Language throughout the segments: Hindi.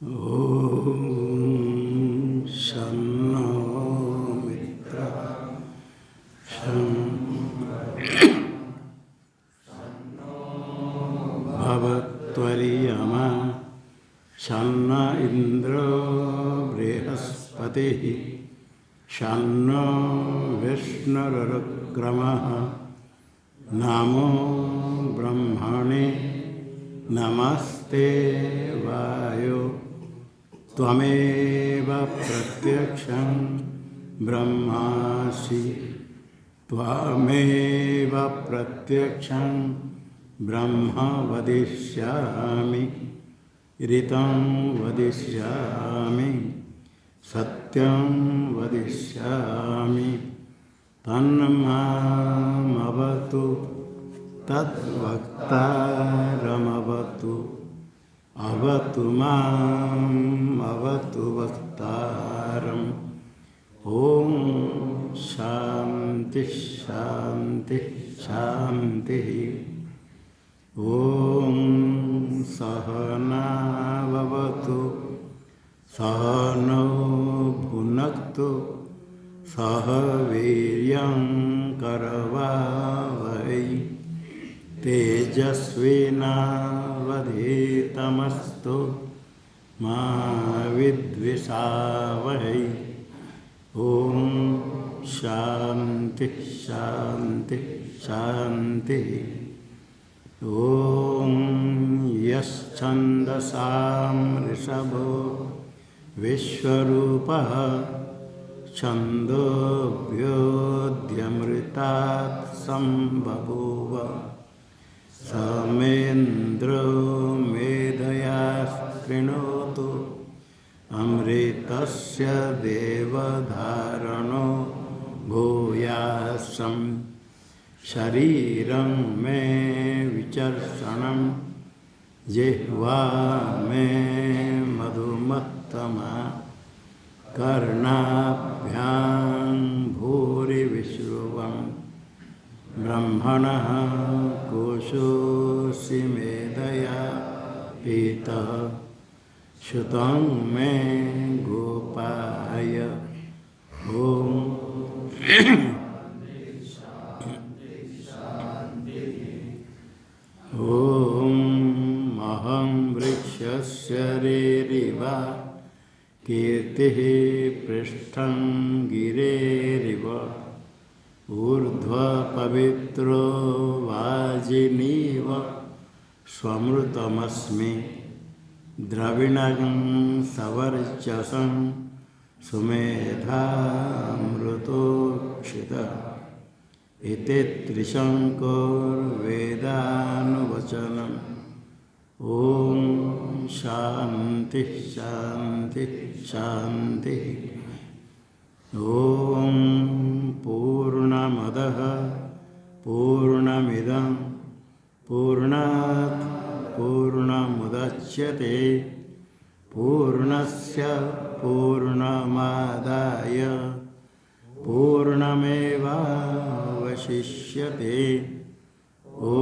ॐ शन्नो मित्रः शं भवत्वरियमा शन्न इन्द्रो बृहस्पतिः शन्नो विष्णुरुक्रमः नमो ब्रह्मणे नमस्ते वायो त्वमेव प्रत्यक्षं ब्रह्मासि त्वमेव प्रत्यक्षं ब्रह्म वदिष्यामि ऋतं वदिष्यामि सत्यं वदिष्यामि तन्मामवतु तद्वक्तारमवतु अवतु माम् अवतु वक्तारम्। ॐ शान्ति शान्ति शान्तिः। ॐ सहनाववतु सहनौ भुनक्तु सह वीर्यं करवावहै तेजस्विनावधीतमस्तु मा विद्विषावहै। ॐ शान्ति शान्ति शान्तिः। ॐ यश्छन्दसां ऋषभो विश्वरूपः छन्दोभ्योऽध्यमृतात् सम्बभूव समेन्द्रो मेधया शृणोतु अमृतस्य देवधारणो भूयासं शरीरं मे विचर्षणं जिह्वा मे मधुमत्तमा कर्णाभ्यां भूरिविश्रुवं ब्रह्मणः कोशोऽसि मेधया पीतः श्रुतं मे गोपाय। ॐ अहं वृक्षस्य रेरिवा कीर्तिः पृष्ठं गिरेरिव ऊर्ध्वपवित्रो वाजिनीव स्वमृतमस्मि द्रविणं सवर्चसं सुमेधामृतोक्षितः इति त्रिशङ्कुर्वेदानुवचनम्। ॐ शान्ति शान्ति शान्तिः। ॐ पूर्णमदः पूर्णमिदं पूर्णात् पूर्णमुदच्यते पूर्णस्य पूर्णमादाय पूर्णमेवावशिष्यते। ॐ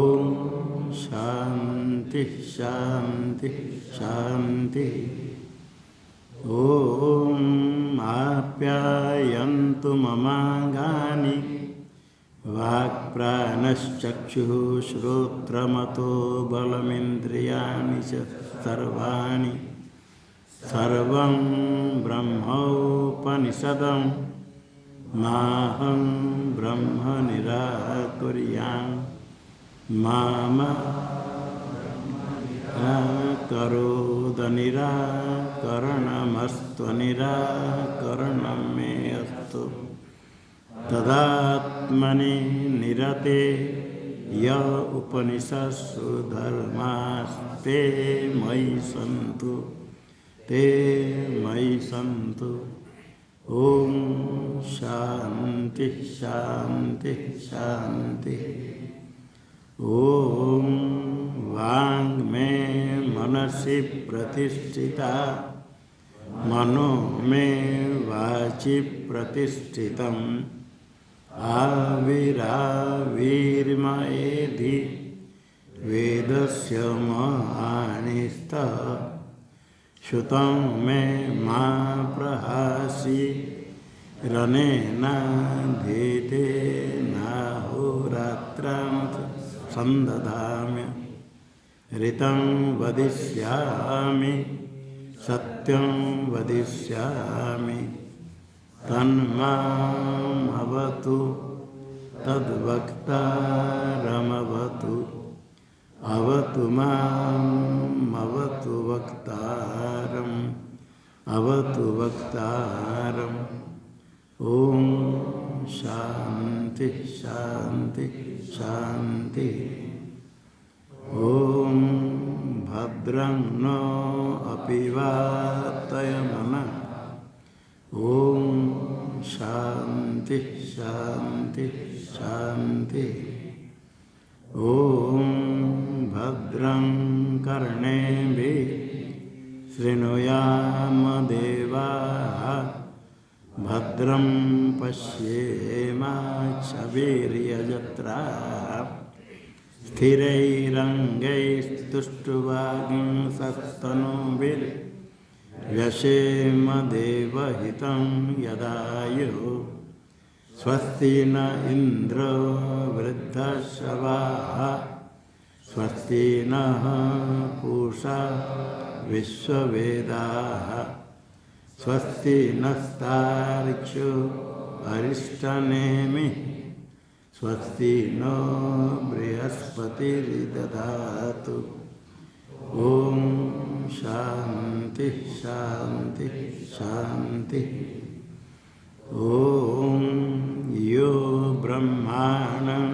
शान्ति शान्ति शान्तिः। ॐ आप्यायन्तु ममाङ्गानि वाक्प्राणश्चक्षुः श्रोत्रमतो बलमिन्द्रियाणि च सर्वाणि सर्वं ब्रह्मोपनिषदं माहं ब्रह्म निराकुर्याम् मा करोदनिराकरणमस्त्वनिराकरणं मे अस्तु तदात्मनि निरते य उपनिषत्सु धर्मास्ते मयि सन्तु ते मयि सन्तु। ॐ शान्ति शान्ति शान्तिः। ॐ वाङ् मे मनसि प्रतिष्ठिता मनो मे वाचि प्रतिष्ठितम् आविराविर्मयेधि वेदस्य महानिस्तः श्रुतं मे मा प्रहासी रनेन धीतेनाहोरात्रं सन्दधाम्य ऋतं वदिष्यामि सत्यं वदिष्यामि तन्मामवतु तद्वक्तारमवतु अवतु माम् अवतु वक्तारम् अवतु वक्तारम्। ओम शांति शांति शांति। ओम भद्रं नो अपि वातयमनः। ओम शांति शांति शांति। ओम भद्रं कर्णेभिः शृणुयाम देवाः भद्रं पश्येमाक्षवीर्यजत्राः स्थिरैरङ्गैस्तुष्टुवागुंसस्तनूभिर्व्यसेम देवहितं यदायुः। स्वस्ति न इन्द्रो वृद्धश्रवाः स्वस्ति नः पूषा विश्ववेदाः स्वस्ति नस्तार्क्ष्यो अरिष्टनेमिः स्वस्ति नो बृहस्पतिर्दधातु। ओम शांति शांति शांति। ओम यो ब्रह्माणं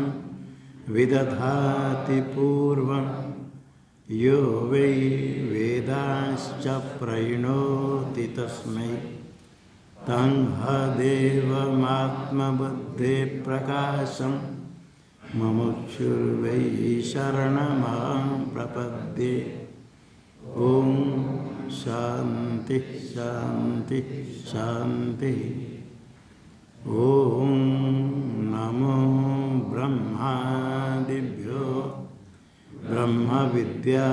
विदधाति पूर्वं यो वै वेदांश्च प्रणोति तस्मै तन्हदेवमात्मबुद्धिप्रकाशं मुमुक्षुर्वै शरणमहं प्रपद्ये। ओम शांति शांति शांति। ओम नमो ब्रह्मादिभ्यो ब्रह्म विद्या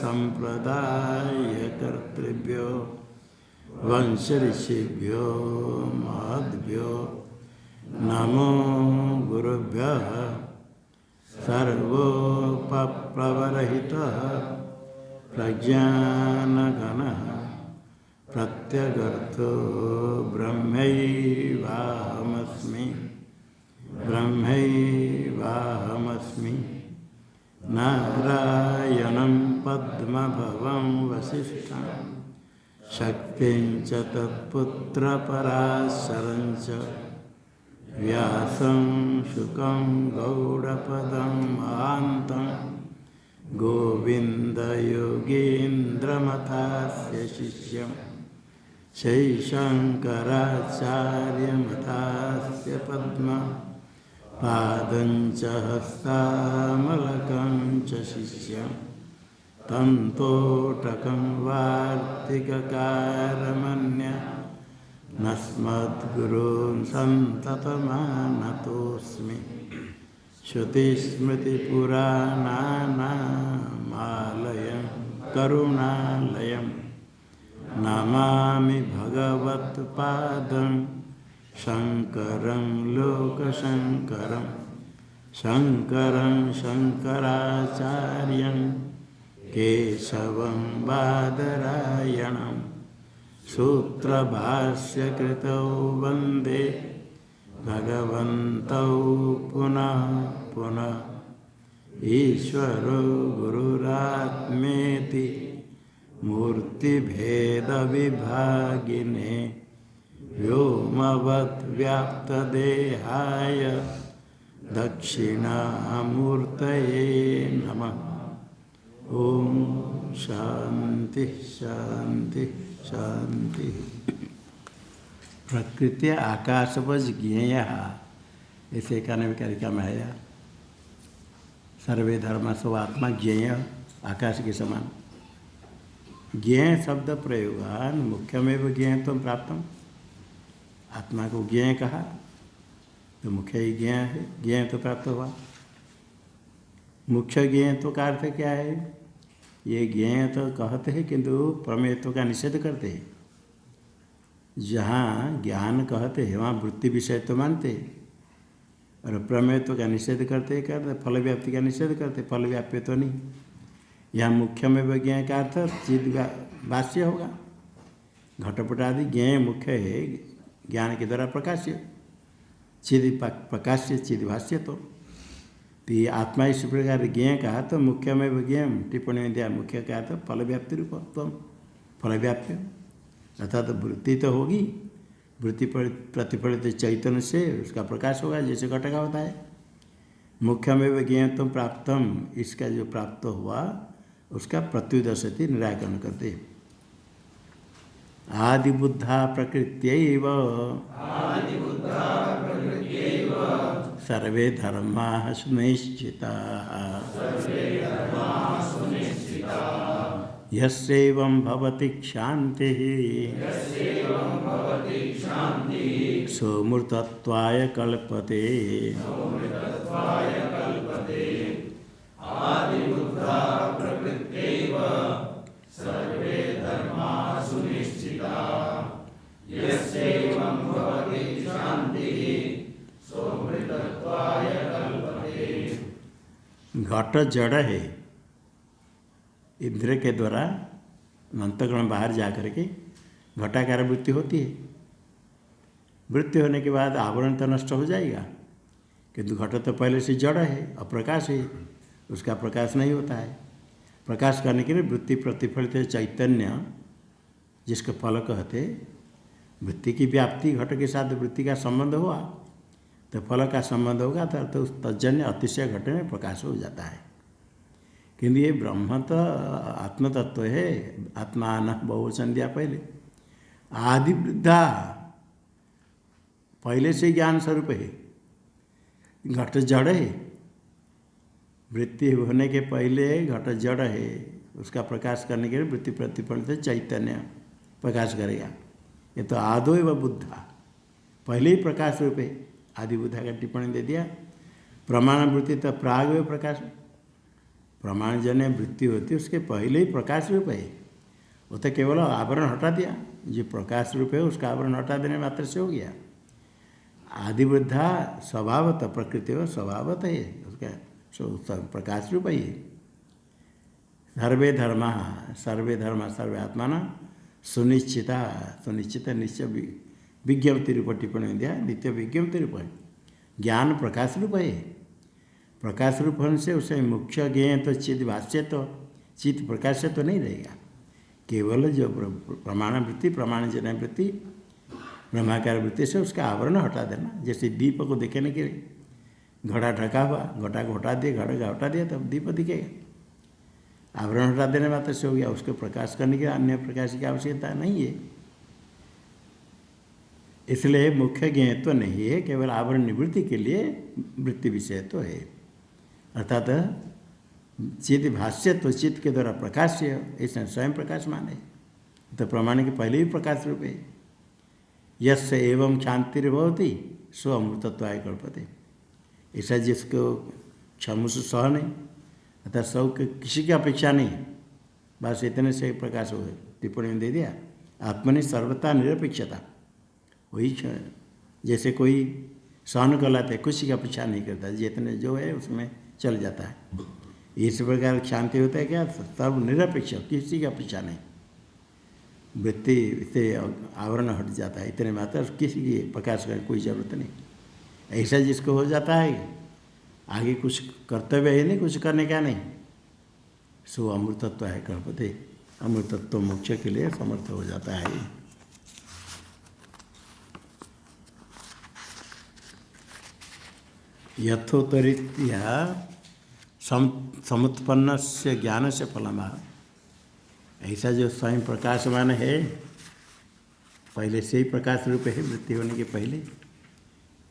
संप्रदायकर्तृभ्यो वंश ऋषिभ्यो महद्भ्यो नमो गुरुभ्यः। सर्वोपप्लवरहितः प्रज्ञानघनः प्रत्यगर्थो ब्रह्मैवाहमस्मि ब्रह्मैवाहमस्मि। नारायणं पद्मभवं वसिष्ठं शक्तिं च तत्पुत्रपराशरं च व्यासं शुकं गौडपदं महान्तं गोविन्दयोगीन्द्रमथास्य शिष्यं शैशङ्कराचार्यमथास्य पद्मपादं च हस्तामलकं च शिष्यं तन्तोटकं वार्तिककारमन्यः नस्मद्गुरून् सन्ततमानतोऽस्मि। श्रुतिस्मृतिपुराणानामालयं करुणालयं नमामि भगवत्पादं शङ्करं लोकशङ्करं शङ्करं शङ्कराचार्यं केशवं बादरायणं सूत्रभाष्यकृतौ वन्दे भगवन्तौ पुनः पुनः। ईश्वरो गुरुरात्मेति मूर्तिभेदविभागिने व्योमवद्व्याप्तदेहाय दक्षिणामूर्तये नमः। ओम शांति शांति शांति। प्रकृति आकाशवज ज्ञेय ऐसे कारिका में है। सर्वे धर्म स्व आत्मा ज्ञेय आकाश के समान। ज्ञेय शब्द प्रयोगान मुख्यमेव ज्ञेयत्वं प्राप्तम। आत्मा को ज्ञेय कहा तो मुख्य ही ज्ञेय है, ज्ञेय तो प्राप्त हुआ। मुख्य ज्ञेय तो का अर्थ क्या है? ये ज्ञेय तो कहते हैं किंतु प्रमेयत्व का निषेध करते हैं। जहाँ ज्ञान कहते हैं वहाँ वृत्ति विषय तो मानते हैं और प्रमेयत्व का निषेध करते फल व्याप्ति का निषेध करते, फल व्याप्य तो नहीं। यहाँ मुख्य में ज्ञेय का अर्थ चिद भाष्य होगा। घटपट आदि ज्ञेय मुख्य है, ज्ञान के द्वारा प्रकाश्य, चिद प्रकाश्य चिद भाष्य। तो ये आत्मा इस प्रकार ज्ञेय कहा तो मुख्य में ज्ञेय टिप्पणी में दिया, मुख्य कहा तो फल व्याप्ति रूपत्व, फल व्याप्य अर्थात तो वृत्ति तो होगी, वृत्ति प्रतिफलित चैतन्य से उसका प्रकाश होगा जैसे घट का होता है। मुख्य में ज्ञेयत्वं प्राप्तम, इसका जो प्राप्त हुआ उसका प्रत्युदशति निराकरण करते। आदिबुद्धा प्रकृत्यैव सर्वे धर्माः सुनिश्चिताः यस्यैवं भवति क्षान्तिः सोऽमृतत्वाय कल्पते। घट जड़ है, इंद्र के द्वारा अंतःकरण बाहर जा करके घटाकार वृत्ति होती है। वृत्ति होने के बाद आवरण तो नष्ट हो जाएगा, किंतु घट तो पहले से जड़ है, अप्रकाश है, उसका प्रकाश नहीं होता है। प्रकाश करने के लिए वृत्ति प्रतिफलित चैतन्य जिसको फल कहते, वृत्ति की व्याप्ति घट के साथ वृत्ति का संबंध हुआ तो फल का संबंध होगा तो उस तजन्य अतिशय घट में प्रकाश हो जाता है। किंतु ये ब्रह्म तो आत्मतत्व है, आत्मा न बहुवचन दिया पहले। आदि वृद्धा पहले से ज्ञान स्वरूप है, घट जड़ है, वृत्ति होने के पहले घट जड़ है, उसका प्रकाश करने के लिए वृत्ति प्रतिफलित चैतन्य प्रकाश करेगा। ये तो आदो एवं बुद्धा पहले ही प्रकाश रूप है। आदि बुद्धा का टिप्पणी दे दिया। प्रमाण वृत्ति तो प्राग में प्रकाश, प्रमाण जन्य वृत्ति होती है उसके पहले ही प्रकाश रूप है। वो तो केवल आवरण हटा दिया, जो प्रकाश रूप है उसका आवरण हटा देने मात्र से हो गया। आदि बुद्धा स्वभावत प्रकृति हो स्वभावत है, उसका प्रकाश रूप है। सर्वे धर्मा सर्वे आत्मा सुनिश्चिता, सुनिश्चित निश्चय विज्ञप्ति रूप टिप्पणी दिया। नित्य विज्ञप्ति रूप है, ज्ञान प्रकाश रूप है। प्रकाश रूप होने से उसे मुख्य ज्ञेय तो चित्त भाष्य तो चित्त प्रकाश तो नहीं रहेगा। केवल जो प्रमाण वृत्ति प्रमाण जन्य वृत्ति ब्रह्माकार वृत्ति से उसका आवरण हटा देना। जैसे दीप को देखने के लिए घड़ा ढका हुआ, घटा को हटा दिया, घड़ा को हटा दिया तब दीप दिखेगा। आवरण हटा देने मात्र से हो गया, उसको प्रकाश करने के अन्य प्रकाश की आवश्यकता नहीं है। इसलिए मुख्य ज्ञेय तो नहीं है, केवल आवरण निवृत्ति के लिए वृत्ति विषय तो है। अर्थात चित्त भाष्य तो चित्त के द्वारा प्रकाश्य, ऐसा स्वयं प्रकाश माने तो प्रमाण के पहले ही प्रकाश रूप है। यस्य एवं क्षांतिर्भवति सो अमृतत्वाय कल्पते। ऐसा जिसको क्षमुष सह नहीं, अर्थात सब किसी की अपेक्षा नहीं, बस इतने से प्रकाश हो गए। टिप्पणी में दे दिया आत्मनि सर्वथा निरपेक्षता। वही जैसे कोई सहन कर लाते, किसी की अपेक्षा नहीं करता, जितने जो है उसमें चल जाता है। इस प्रकार शांति होता है क्या, सर्व निरपेक्ष, किसी की अपेक्षा नहीं, वृत्ति से आवरण हट जाता है, इतने मात्र किसी की प्रकाश का कोई जरूरत नहीं। ऐसा जिसको हो जाता है आगे कुछ कर्तव्य है नहीं, कुछ करने का नहीं, सो अमृतत्व है कल्पते। अमृतत्व मोक्ष के लिए समर्थ हो जाता है। यथोत्तरीत्या समुत्पन्न से ज्ञान से फलम। ऐसा जो स्वयं प्रकाशमान है, पहले से ही प्रकाश रूप है वृत्ति होने के पहले,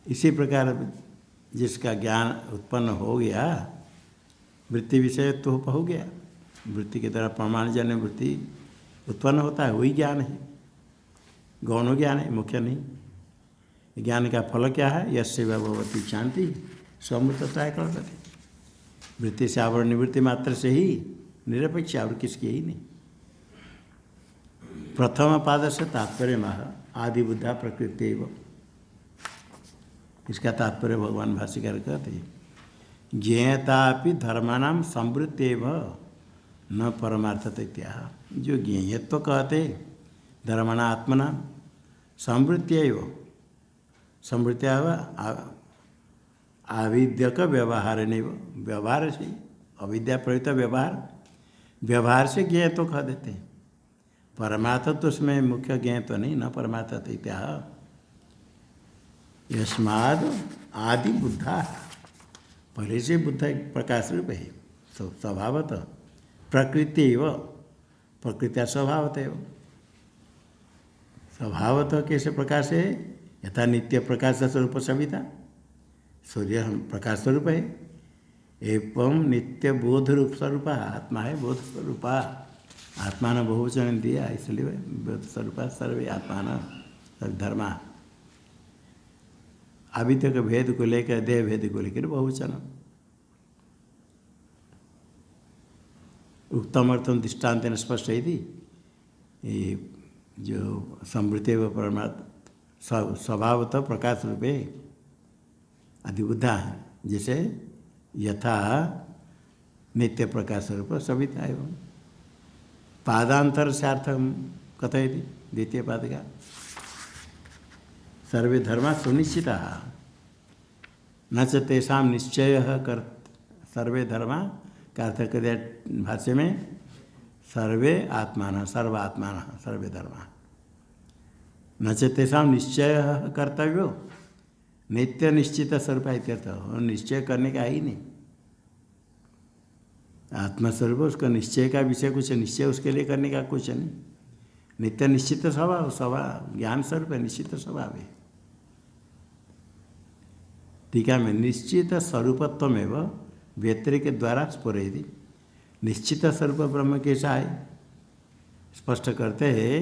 इसी प्रकार जिसका ज्ञान उत्पन्न हो गया, वृत्ति विषय तो हो गया, वृत्ति के द्वारा प्रमाणजन्य वृत्ति उत्पन्न होता है, वही ज्ञान है। गौण ज्ञान है, मुख्य नहीं। ज्ञान का फल क्या है, यस्य भगवती शांति स्वमृतत्वाय कल्पते। वृत्ति से आवरण निवृत्ति मात्र से ही निरपेक्ष और किसकी ही नहीं। प्रथम पाद से तात्पर्य माह आदि बुद्धा प्रकृति एव। इसका तात्पर्य भगवान भाष्यकार कहते हैं ज्ञेयतापि धर्मानाम संवृत्त्येव न परमार्थतया। जो ज्ञेयत्व तो कहते धर्मणा आत्मना संवृत्त्येव, संवृत्त्या आविद्यक व्यवहार नहीं, व्यवहार से अविद्या प्रयुक्त व्यवहार, व्यवहार से ज्ञेय तो कह देते हैं। परमार्थ तो उसमें मुख्य ज्ञेय तो नहीं, न परमार्थ इत्या। यस्माद् आदि बुद्धा, पहले से बुद्ध एक प्रकाश रूप है स्वभावतः। प्रकृति एव, प्रकृत्या स्वभावतः, स्वभावतः कैसे प्रकाश है? यथा नित्य प्रकाश स्वरूप सविता, सूर्य प्रकाश स्वरूप है। एवं नित्य बोध रूप स्वरूप आत्मा है, बोध स्वरूप। आत्मा ने बहुवचन दिया इसलिए बोध स्वरूप सर्वे आत्मा न धर्मा। आविद्य के भेद को लेकर, देह भेद को लेकर बहुवचन। उत्तम अर्थम दृष्टान्त स्पष्ट है थी। ये जो संवृत्ति व परमार्थ स्वभावतः प्रकाश रूपे अधिबुद्धा है, जैसे यथा नित्य प्रकाश रूप सविता एवं। पादांतर से अर्थम कथयति द्वितीय पाद का सर्वे धर्मा सुनिश्चिता न च तेषां निश्चय कर। सर्वे धर्मा का अर्थ कर दिया भाष्य में सर्वे आत्मान, सर्वात्मान, सर्वे धर्मा। न च तेषां निश्चय कर्तव्यो, नित्य निश्चित स्वरूप इत्यर्थ। निश्चय करने का ही नहीं, आत्मस्वरूप उसका निश्चय का विषय कुछ, निश्चय उसके लिए करने का कुछ नहीं। नित्य निश्चित स्वभाव, स्वभाव ज्ञान स्वरूप है, निश्चित स्वभाव है। टीका में निश्चित स्वरूपत्वमेव व्यतिरिक के द्वारा स्फुरेति। निश्चित स्वरूप ब्रह्म कैसा है स्पष्ट करते हैं,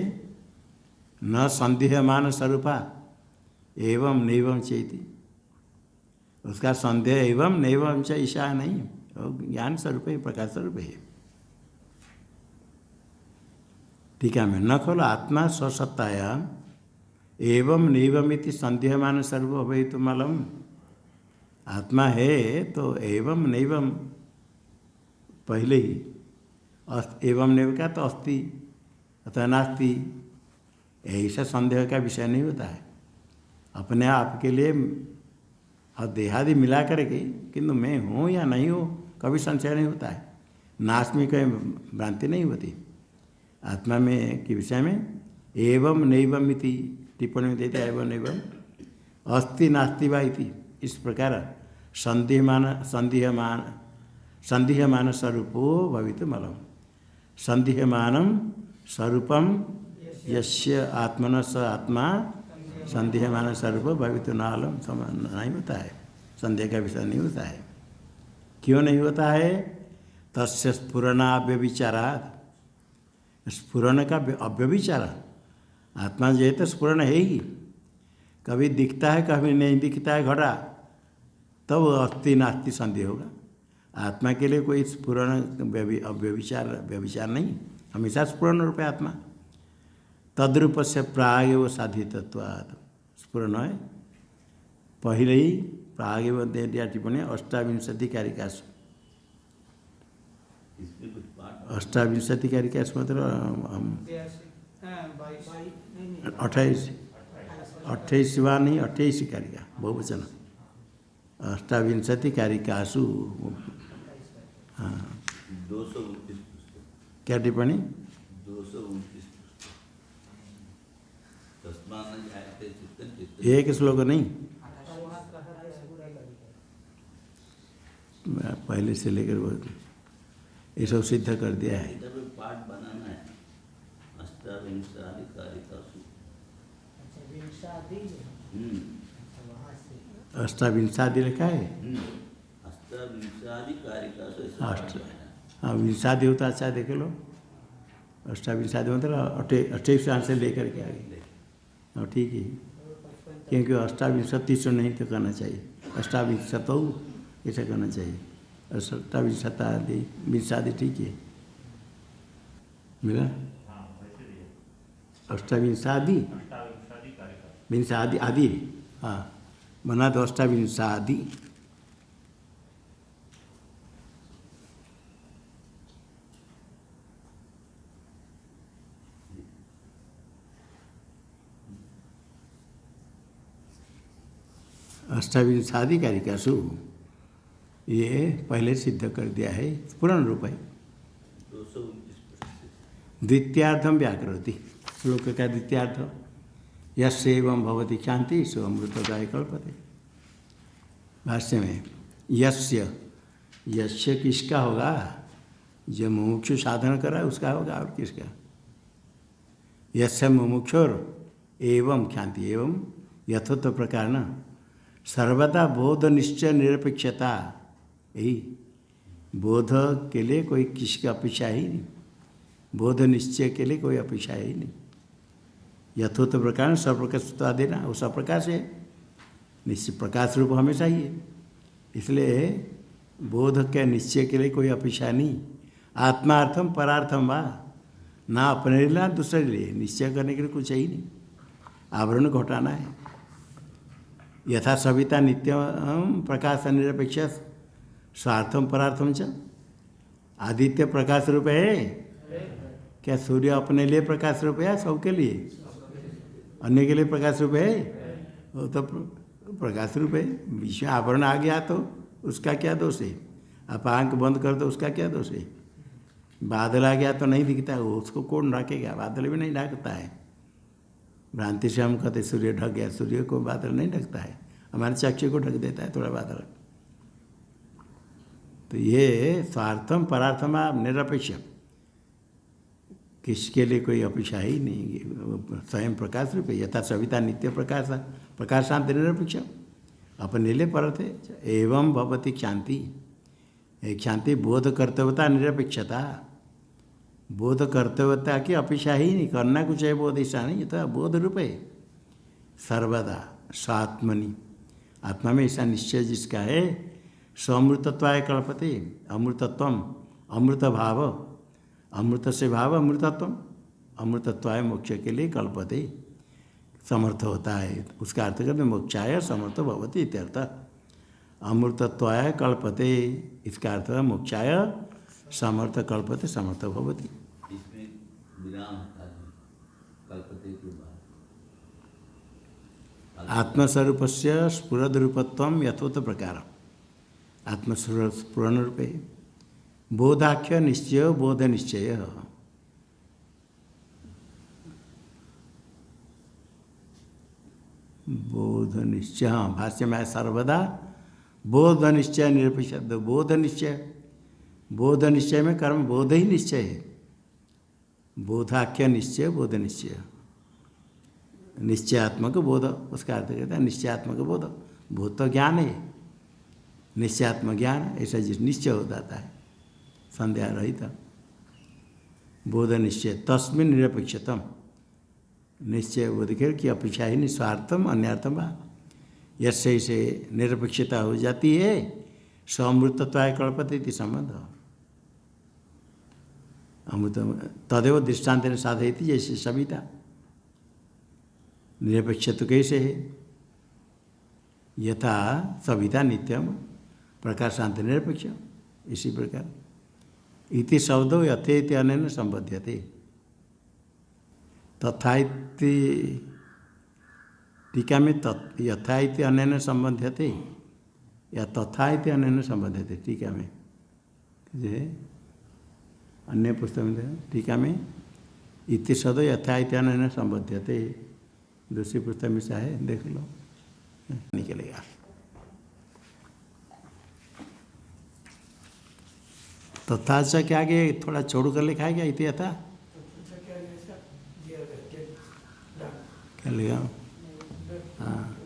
न संदेहमान स्वरूपा एवं नैवं चेति। उसका संदेह एवं नैवं च ईशा नहीं, ज्ञान स्वरूप है, प्रकाश स्वरूप है। टीका में न खलु आत्मा स्वसत्ताया एवं नैवमिति संदेहमान स्वरूप भवितुमलम। आत्मा है तो एवं नैवं पहले ही, एवं नैव का तो अस्ति अतः नास्ति, ऐसा संदेह का विषय नहीं होता है। अपने आप के लिए और देहादि मिला करके, किंतु मैं हूँ या नहीं हूँ कभी संशय नहीं होता है। नाश में कोई भ्रांति नहीं होती। आत्मा में के विषय में एवं नैवम इति टिप्पणी में देते एवं नैवम अस्ति नास्ति वा इति। इस प्रकार संदेहमान स्वरूपो भवितुमलम। संदेहमानं स्वरूपम यस्य आत्मन स आत्मा संदेहमान स्वरूप भवितुनालम नहीं होता है, संदेह का विषय नहीं होता है। क्यों नहीं होता है? तस्य स्फुरणाव्यभिचारात्, स्फुरण का अव्यभिचार। आत्मा जो है तो स्फुरण है ही, कभी दिखता है कभी नहीं दिखता है घड़ा, तब अस्ति नास्ति संदेह होगा। आत्मा के लिए कोई स्फुरण व्यभिचार नहीं, हमेशा स्फुरण रूप है आत्मा। तद्रूप से प्रागेव साधितत्वात्, स्फुरण है पहले ही प्रागेव दे दिया टिप्पणी अष्टाविंशति कारिकासु। अष्टाविंशति कारिकासु मतलब 28वां नहीं 28 कारिका बहुवचन। अष्टाविंशति कारिकासु, हाँ क्या टिप्पणी? 229 एक श्लोक नहीं, पहले से लेकर वो ये सब सिद्ध कर दिया है। पाठ बनाना है अष्टाविंशति कारिकासु। अष्टाविंशति लिखा है, अष्टाविंशति कारिकासु। हाँ विंशादि होता अच्छा देख लो। अष्टाविंशति मतलब 28 से लेकर के आगे, और ठीक है, क्योंकि अष्टाविंशति से नहीं तो करना चाहिए, अष्टाविंशतौ ऐसा करना चाहिए। अष्टाविंशति विंशादि ठीक है, मिला अष्टाविंशादि विंशादि आदि। हाँ बना तो अष्टाविंशादि। अष्टाविंशादि कारिकासु ये पहले सिद्ध कर दिया है, पूर्ण रूप है। 229 द्वितीयार्थम व्याकरोति, श्लोक का द्वितीयार्थ यस्य एवं भवति क्षांति सो अमृतदाय कल्पते। भाष्य में यस्य, यस्य किसका होगा? जो मुमुक्षु साधन करा उसका होगा, और किसका? यस्य मुमुक्षुर एवं क्षांति, एवं यथोक्त प्रकार न सर्वदा बोध निश्चय निरपेक्षता, यही बोध के लिए कोई किसकी अपेक्षा ही नहीं, बोध निश्चय के लिए कोई अपेक्षा ही नहीं। यथोक्त प्रकार सप्रकाशता देना, वो सप्रकाश है, निश्चित प्रकाश रूप हमेशा ही है, इसलिए बोध के निश्चय के लिए कोई अपेक्षा नहीं। आत्मार्थम परार्थम वा, ना अपने लिए ना दूसरे लिए, निश्चय करने के लिए कुछ ही नहीं, आवरण घटाना है। यथा सविता नित्यम प्रकाश निरपेक्ष स्वार्थम परार्थम च, आदित्य प्रकाश रूप है क्या? सूर्य अपने लिए प्रकाश रूप है, सबके लिए, अन्य के लिए प्रकाश रूप है? वो तो प्रकाश रूप है। बीच में आवरण आ गया तो उसका क्या दोष है? आप आंख बंद कर दो, उसका क्या दोष है? बादल आ गया तो नहीं दिखता है, उसको कौन ढकेगा? बादल भी नहीं ढकता है। भ्रांति से हम कहते सूर्य ढक गया, सूर्य को बादल नहीं ढकता है, हमारे चक्षु को ढक देता है थोड़ा बादल। तो ये स्वार्थम परार्थम निरपेक्ष, किसके लिए कोई अपेक्षा ही नहीं, स्वयं प्रकाश रूप है। यथा सविता नित्य प्रकाश प्रकाशांत निरपेक्ष, अपने लिए परत है। एवं भवति क्षांति, एक शांति बोध कर्तव्यता निरपेक्षता, बोध कर्तव्यता की अपेक्षा ही नहीं, करना कुछ है बोध, ऐसा नहीं, तो बोध रूप है सर्वदा स्वात्मनि, आत्मा में ऐसा निश्चय जिसका है, स्वमृतत्वाय कल्पते, अमृतत्वम अमृत भाव, अमृत से भाव अमृतत्वम, अमृतत्वाय मोक्ष के लिए कल्पते, समर्थ होता है। उसका अर्थ करते मोक्षाय समर्थ भवति इत्यर्थ। अमृतत्वाय कल्पते, इसका अर्थ है मोक्षाय समर्थ कल्पते, समर्थ भवति। इसमें विराम होता है कल्पते के बाद। आत्मस्वरूप से स्फुरद रूपत्व यथोक्त प्रकार, आत्मस्वरूप स्फुरण रूपे बोधाख्य निश्चय बोध निश्चय, बोध निश्चय। हाँ भाष्य में सर्वदा बोध निश्चय निरपेक्ष, बोध निश्चय, बोध निश्चय में कर्म बोध ही निश्चय है, बोधाख्य निश्चय बोध निश्चय, निश्चयात्मक बोध, उसका अर्थ कहता है निश्चयात्मक बोध। बोध तो ज्ञान है, निश्चयात्मक ज्ञान, ऐसा जिस निश्चय हो जाता है संदेह रहित, बोध निश्चय। तस्मिन् निरपेक्षतम, निश्चय बोध के की अपेक्षा ही नहीं, स्वार्थम अन्यार्थम वा, यसे से निरपेक्षता हो जाती है, स्वमृतत्वाय कल्पते इति संबंध। अमृत तदेव दृष्टान्त साधयति, जैसे सविता निरपेक्ष तो कैसे है? यथा सविता नित्यम प्रकाशांत निरपेक्ष, इसी प्रकार इति शब्दों यथेति अनेन संबध्यते, तथा इति टीका में यथा इति अनेन संबध्यते या तथा इति अनेन संबध्यते, टीका में जो है अन्य पुस्तक में टीका में इति शब्द यथा इति अनेन संबध्यते, दूसरी पुस्तक में से है, देख लो निकलेगा। तथा च क्या आगे थोड़ा छोड़ कर लिखा है क्या? इति यथा क्या लिखा? हाँ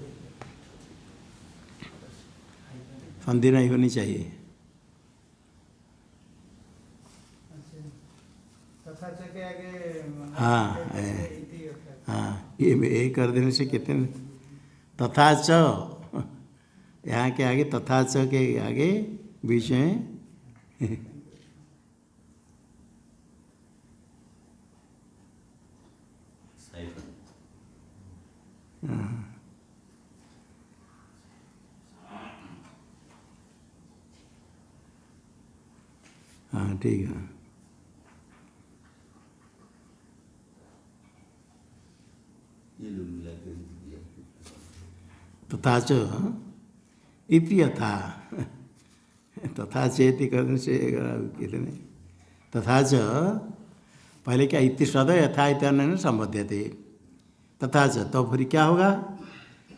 संधि नहीं होनी चाहिए। हाँ हाँ, ये कर देने से कितने, तथा च यहाँ के आगे, तथा च के आगे बीच में साइफन। हाँ ठीक है। ये लोग मिला के दिया। तथा च इति यथा तथा चेति करने से कहते नहीं। तथा च पहले क्या इति शब्द यथा इत्यादि संबद्ध थे। तथा च तो फिर क्या होगा?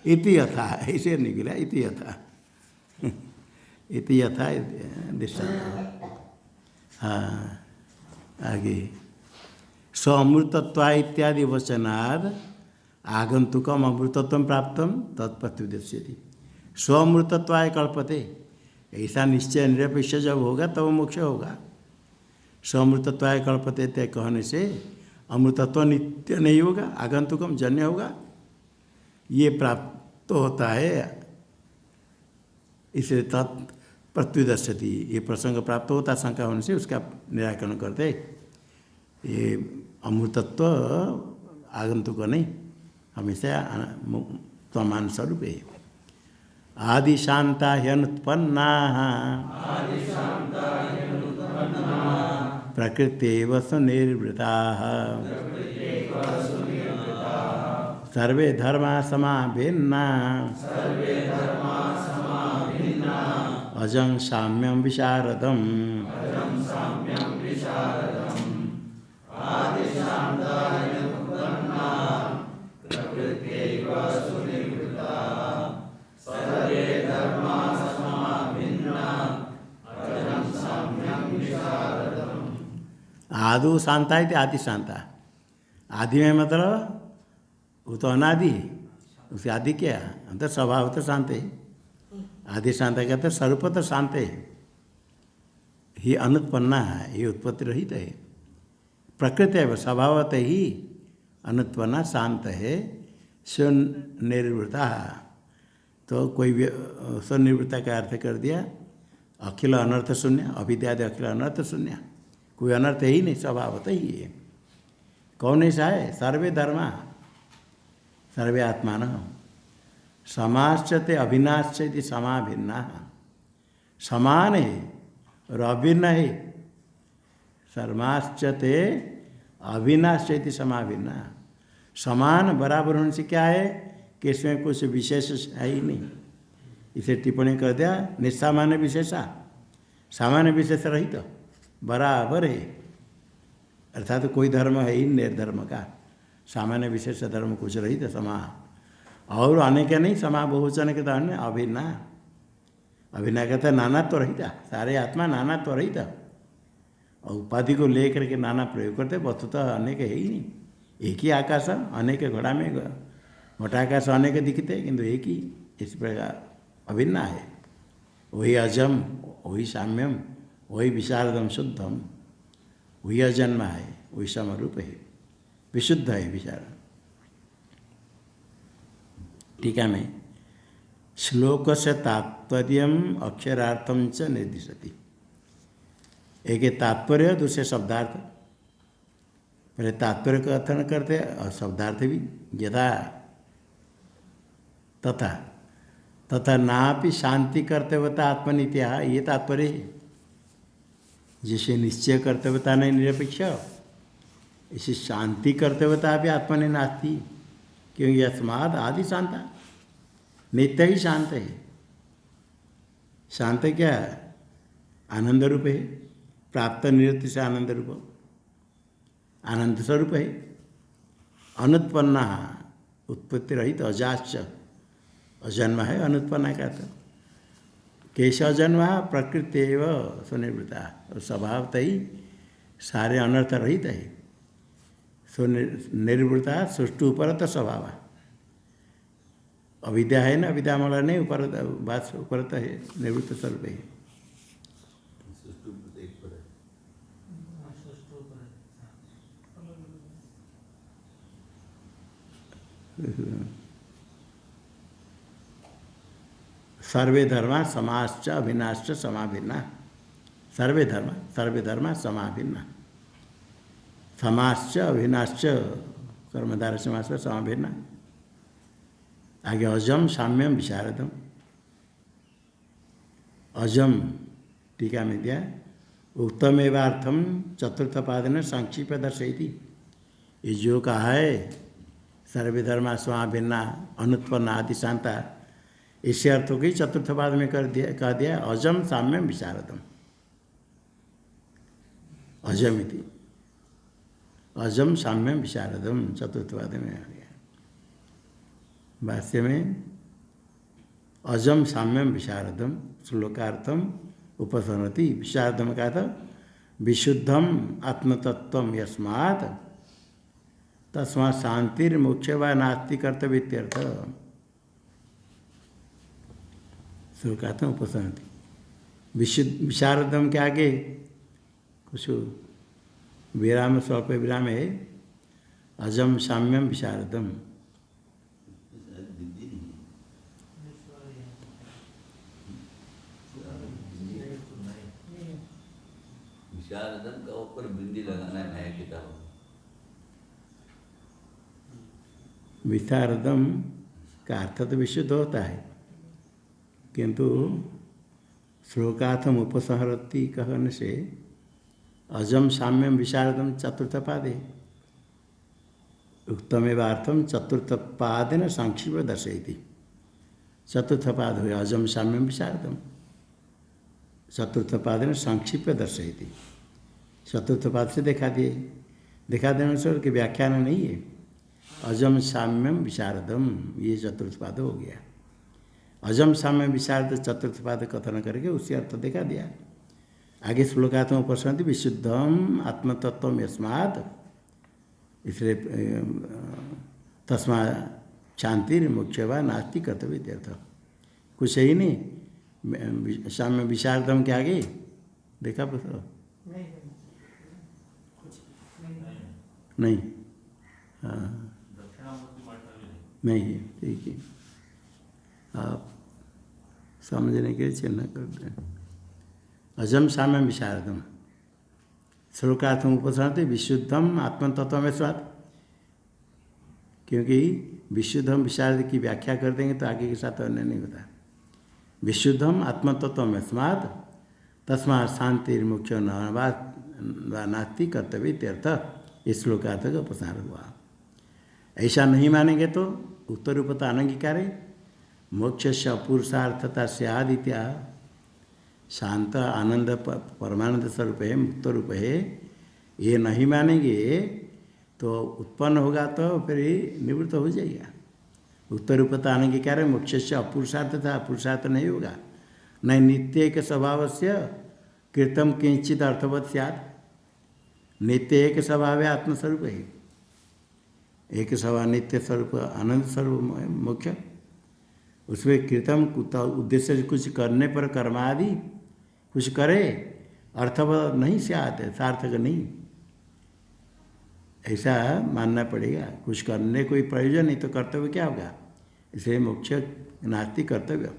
इति यथा, ऐसे निकला इति यथा। इति यथा दृष्टांत। हाँ आगे स अमृतत्वा इत्यादि वचनाद आगंतुकम अमृतत्व प्राप्त तत्प्रत्युदेश्यति। स्वमृतत्वाय कल्पते, ऐसा निश्चय निरपेक्ष जब होगा तब मोक्ष होगा। स्वमृतत्वाय कल्पते ते कहने से अमृतत्व नित्य नहीं होगा, आगंतुकम जन्य होगा। ये प्राप्त होता है, इसे तत्प्रत्युदर्शति, ये प्रसंग प्राप्त होता शंका होने से उसका निराकरण करते। ये अमृतत्व आगंतुक नहीं, हमेशा समान स्वरूप है। आदि शांता ह्यनुत्पन्ना प्रकृतेव सुनिर्वृता सर्वे धर्मा समाभिन्ना अजं साम्यं विशारदम्। आदि शांता है, आदि शांता। आदि में मतलब वो तो अनादि है, उसे आदि क्या अंतर स्वभाव तो शांत है। आदि शांत कहते स्वरूप तो शांत है, ये अनुत्पन्ना है, ये उत्पत्ति रहित है। प्रकृति है स्वभावत ही अनुत्पन्ना शांत है। स्वनिर्वृता, तो कोई स्वनिर्वृत्ता का अर्थ कर दिया अखिल अनर्थ शून्य, अविद्यादि अखिल अनर्थ शून्य, कोई अनर्थ ही नहीं, स्वभावत ही है। कौन ऐसा है? सर्वे धर्मा सर्वे आत्मान समाश्चते अभिनाश्चेति समाभिन्ना। समान है और अभिन्न है। समाश्चते अभिनाश्चेति समाभिन्ना। समान बराबर होने से क्या है कि इसमें कुछ विशेष है ही नहीं। इसे टिप्पणी कर दिया निस्सामान्य विशेषा, सामान्य विशेष रहित बराबर है। अर्थात तो कोई धर्म है ही निर्धर्म का, सामान्य विशेष धर्म कुछ रहित समा। और अनेक नहीं, समा बहुवचन के धर्म में अभिन्ना। अभिन्ना कहता है नाना तो रहिता, सारे आत्मा नाना तो रहिता। और उपाधि को लेकर के नाना प्रयोग करते, वस्तुतः अनेक है ही नहीं। एक ही आकाश, अनेक घड़ा में मोटा आकाश अनेक दिखते किंतु एक ही, इस प्रकार अभिन्ना है। वही अजम, वही साम्यम, वही विशारदम शुद्धम, वही अजन्म है, वही समरूप है, विशुद्ध है विचार। टीका में श्लोक से तात्पर्य अक्षरार्थम च निर्दिशति। एक तात्पर्य, दूसरे शब्दार्थ। पहले तात्पर्य का कथन करते और शब्दार्थ भी। यथा तथा, तथा नापि शांति कर्तव्यता आत्मनित्या, ये तात्पर्य है। जिसे निश्चय कर्तव्यता नहीं निरपेक्ष, इसे शांति कर्तव्यता भी आत्मनि नास्ति, क्योंकि यस्माद आदि शांता, नित्य ही शांत है। शांत क्या है? आनंद रूप है, प्राप्त निवृत्ति से आनंद रूप, आनंद स्वरूप है। अनुत्पन्ना, उत्पत्ति रहित, अजाश्च, अजन्म है, अनुत्पन्ना का तो कैसे अजन्म है? प्रकृति एवं सुनिवृत्ता, और स्वभावतः ही सारे अनर्थ रहित है। निर्वृत्ता सुष्टु उपरत स्वभाव। अविद्या है ना, अविद्या वाला नहीं, उपरत बात उपरत है, निवृत्त स्वरूप है। सर्वे धर्मा समाश्च अभिनाश्च समाभिन्ना। सर्वे धर्मा समाभिन्ना। समाश्च अभिनाश्च कर्मधारय समास पर समाभिन्ना। आगे अजम साम्यम विशारदम। अजम टीका में दिया उत्तमेवार्थम चतुर्थ पादन संक्षिप्त दर्शयति। ये जो कहा है सर्वधर्मा समाभिन्ना अनुत्पन्न आदि शांता, इसी अर्थों की चतुर्थ पाद में कह दिया अजम साम्यम विशारदम। अजम इति अजम साम्यम विशारदम चतुर्थ पाद में आ गया। भाष्य में अजम साम्यम विशारदम श्लोकार्थम उपसंहरति। विशारदम का था विशुद्धम आत्मतत्व यस्मात् तस्मात् शांतिर्मोक्ष व नास्ति कर्तव्य इत्यर्थ। श्लोकार्थम उपसंहरति। विशारदम के आगे कुछ विराम स्वल्प विराम है। अजम साम्यम विशारदम। विशारदम का ऊपर बिंदी लगाना है नया किताब। विशारदम का अर्थ तो विशुद्ध होता है, किंतु श्लोकार्थम उपसंहरति कहने से अजम साम्यम विशारदम चतुर्थ पादे उत्तमेवार्थम चतुर्थ पादेन संक्षिप्त दर्शयति। चतुर्थ पाद हुआ अजम साम्यम विशारदम, चतुर्थ पादेन संक्षिप्त दर्शयति। चतुर्थ पाद से दिखा देने से कि व्याख्यान नहीं है। अजम साम्यम विशारदम ये चतुर्थ पाद हो गया। अजम साम्यम विशारद चतुर्थ पाद कथन करके उसी अर्थ दिखा दिया। आगे श्लोकात्म उपसंहरति विशुद्धम आत्मतत्व यस्मात्, इसलिए तस्मा शांतिर्मोक्ष व नास्ति कर्तव्य इत्यर्थ। कुछ ही नहीं। साम्य विशारदम के आगे देखा पुस्तक नहीं। हाँ नहीं है, ठीक है। आप समझने के लिए चिन्ह कर दें। अजम साम्यम विशारदम श्लोकार्थम उपसंहरति विशुद्धम आत्मतत्व में स्वाद। क्योंकि विशुद्धम विशारद की व्याख्या कर देंगे तो आगे के साथ अन्य नहीं होता। विशुद्धम आत्मतत्व में स्वाद तस्मात् शांतिर्मोक्ष नास्ति कर्तव्य इत्यर्थ। इस श्लोकार्थ का उपसंहार हुआ। ऐसा नहीं मानेंगे तो उत्तर रूपता अनंगीकार मोक्ष से अपुरुषार्थता सदित्या। शांत आनंद परमानंद स्वरूप है, मुक्त रूप है, ये नहीं मानेंगे तो उत्पन्न होगा तो फिर निवृत्त हो जाएगा। उत्तर रूपता अनंगीकार है। मोक्ष से अपुरुषार्थ था, अपुरुषार्थ नहीं होगा। नहीं नित्य के स्वभाव से कृतम किंचित अर्थवत सैत्। नित्य एक स्वभाव है, आत्मस्वरूप है। एक स्वभाव नित्य स्वरूप आनंद स्वरूप मुख्य। उसमें कृतम उद्देश्य कुछ करने पर कर्मादि कुछ करे अर्थवत नहीं सैत्, सार्थक नहीं। ऐसा मानना पड़ेगा। कुछ करने कोई प्रयोजन नहीं तो कर्तव्य क्या होगा। इसलिए मोक्ष नास्ति कर्तव्य।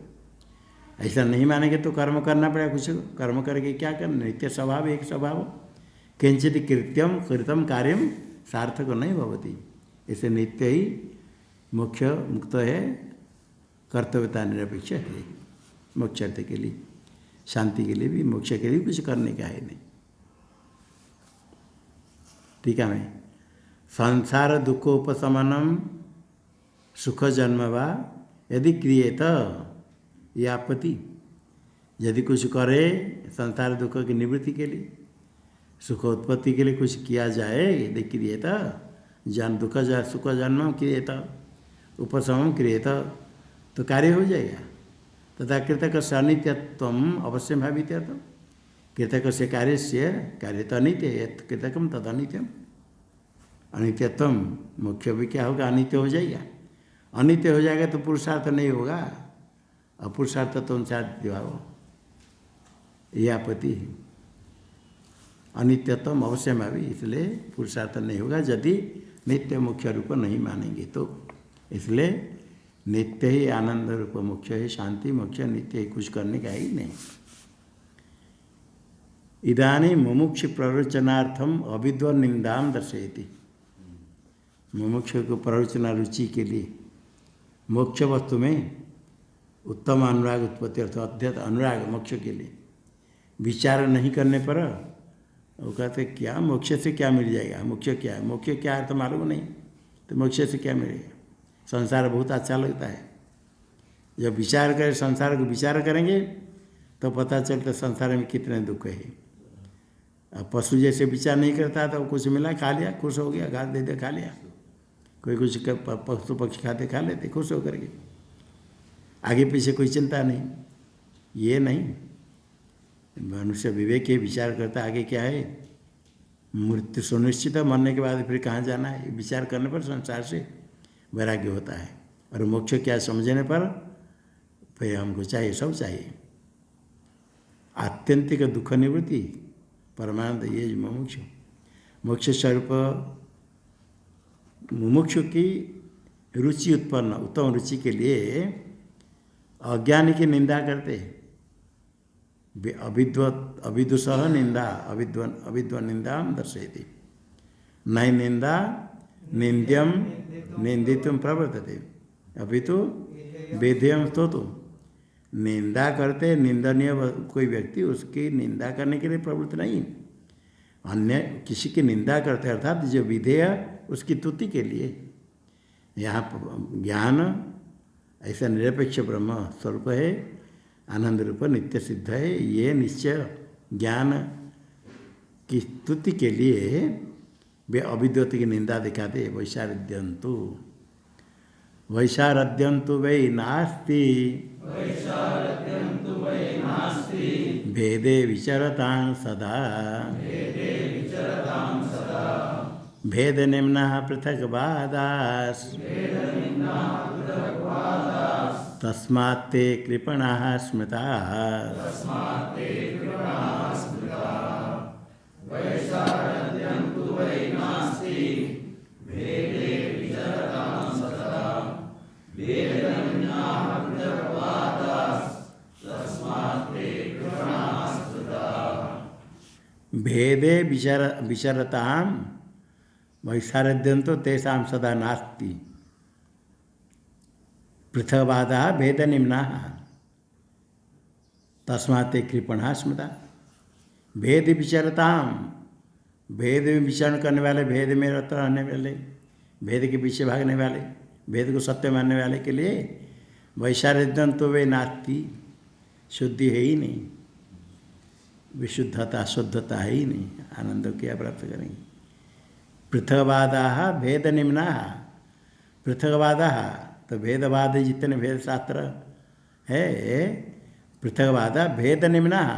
ऐसा नहीं मानेंगे तो कर्म करना पड़ेगा। कुछ कर्म करके क्या करना। नित्य स्वभाव एक स्वभाव किंचित कृत्यम कृतम कार्यम सार्थक नहीं भवति। इसे नित्य ही मुख्य मुक्त है, कर्तव्यता निरपेक्ष है। मोक्षार्थ के लिए, शांति के लिए भी, मोक्ष के लिए कुछ करने का है नहीं। ठीक है। मैं संसार दुखोपशमनम सुख जन्म वा यदि क्रियेत ये आपत्ति। यदि कुछ करे संसार दुख की निवृत्ति के लिए, सुख उत्पत्ति के लिए कुछ किया जाए, यदि क्रियेत जन दुख सुख जन्म क्रियेत उपशमम क्रियेत तो कार्य हो जाएगा। तथा कृतक से अनित्यत्व अवश्य भावित। कृतक से कार्य से कार्य तो अनित्य है, कृतकम तद अनित्यम। अनित्यत्व मुख्य भी क्या होगा, अनित्य हो जाएगा। अनित्य हो जाएगा तो पुरुषार्थ नहीं होगा। अपुरुषार्थ तो अनुसार भाव ये आपत्ति है। अनित्यत्व अवश्य भावी, इसलिए पुरुषार्थ नहीं होगा यदि नित्य मुख्य रूप नहीं मानेंगे तो। इसलिए नित्य ही आनंद रूप मुख्य है, शांति मुख्य, नित्य ही कुछ करने का ही नहीं। इदानीं मुमुक्षु प्ररोचनार्थम अविद्वन् निंदाम दर्शयति। मुमुक्षु को प्ररोचना रुचि के लिए मोक्ष वस्तु में उत्तम अनुराग उत्पत्ति अर्थ अध्यत अनुराग मोक्ष के लिए विचार नहीं करने पर वो कहते क्या मोक्ष से क्या मिल जाएगा, मोक्ष क्या है, मोक्ष क्या है तो मालूम नहीं, तो मोक्ष से क्या मिलेगा। संसार बहुत अच्छा लगता है, जब विचार करें संसार को विचार करेंगे तो पता चलता संसार में कितने दुख है। अब पशु जैसे विचार नहीं करता तो कुछ मिला खा लिया खुश हो गया, घास दे दे खा लिया, कोई कुछ पशु पक्षी खाते खा लेते खुश होकर के, आगे पीछे कोई चिंता नहीं। ये नहीं, मनुष्य विवेक के विचार करता आगे क्या है, मृत्यु सुनिश्चित है, मरने के बाद फिर कहाँ जाना है, विचार करने पर संसार से वैराग्य होता है। और मोक्ष क्या समझने पर फिर हमको चाहिए, सब चाहिए, आत्यंतिक दुख निवृत्ति परमानंद, ये मुमुक्षु मोक्ष स्वरूप मुमुक्षु की रुचि उत्पन्न उत्तम रुचि के लिए अज्ञानी की निंदा करते हैं। अविदुषः निंदा अविद्वन निंदा दर्शयति, नई निंदा निंद्यम निंदितुम प्रवर्तते अपितु वेद्यम स्तोतु। निंदा करते निंदनीय कोई व्यक्ति उसकी निंदा करने के लिए प्रवृत्त नहीं, अन्य किसी की निंदा करते अर्थात जो विधेय उसकी तुति के लिए। यहाँ ज्ञान ऐसा निरपेक्ष ब्रह्म स्वरूप है, आनंद रूप नित्य सिद्ध है, ये निश्चय ज्ञान की स्तुति के लिए वे अविद्वत की निंदा दिखाते। वैशारद्यंतु वैशारद्यंतु वै नास्ति भेदे विचरतां सदा भेद निम्नः पृथग्वादास् तस्मात्ते कृपणाः स्मृताः। भेदे विचरतां वैशारद्यंतो तेषां सदा नास्ति पृथग्वादाः भेद निम्नाः तस्मात् कृपणाः स्मृताः। भेद विचरतां, भेद में विचरण करने वाले, भेद में रत रहने वाले, भेद के पीछे भागने वाले, भेद को सत्य मानने वाले के लिए वैशारद्यंतो वे नास्ति, शुद्धि है ही नहीं, विशुद्धता शुद्धता है ही नहीं, आनंद क्या प्राप्त करेंगे। पृथग्वादाः भेद निम्नाः, पृथग्वादाः तो भेदवाद जितने भेद शास्त्र है, पृथग्वादा भेद निम्नाः,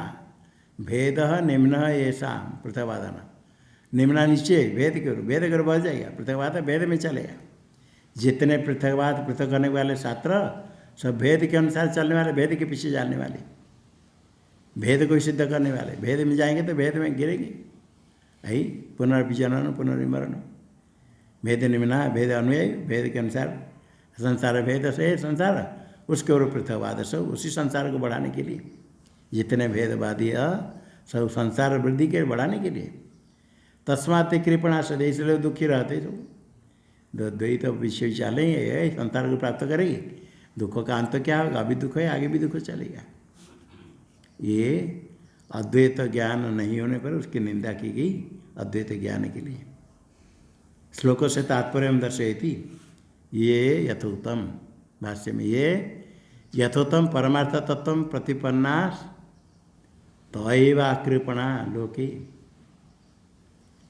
भेद निम्न ऐसा पृथग्वादना, निम्ना नीचे भेद करो, भेद करो बढ़ जाएगा, पृथग्वाद भेद में चलेगा। जितने पृथकवाद पृथक करने वाले शास्त्र सब भेद के अनुसार चलने वाले, भेद के पीछे जाने वाले, भेद को सिद्ध करने वाले, भेद में जाएंगे तो भेद में गिरेंगे। यही पुनर्विजनन पुनर्विमरण, भेद निम्ना भेद अन्वय, भेद के अनुसार संसार भेद से संसार, उसके और पृथकवाद सब उसी संसार को बढ़ाने के लिए, जितने भेदवादी सब संसार वृद्धि के बढ़ाने के लिए। तस्मात् कृपणा सदैव, इसलिए दुखी रहते सब द्वैत विषय चलेंगे, संसार को प्राप्त करेंगे, दुखों का अंत क्या होगा, अभी दुख है आगे भी दुख चलेगा। ये अद्वैत ज्ञान नहीं होने पर उसकी निंदा की गई अद्वैत ज्ञान के लिए। श्लोकों से तात्पर्य हम दर्शयति, ये यथोत्तम भाष्य में, ये यथोत्तम परमार्थ तत्व प्रतिपन्ना तैव कृपणा लोके,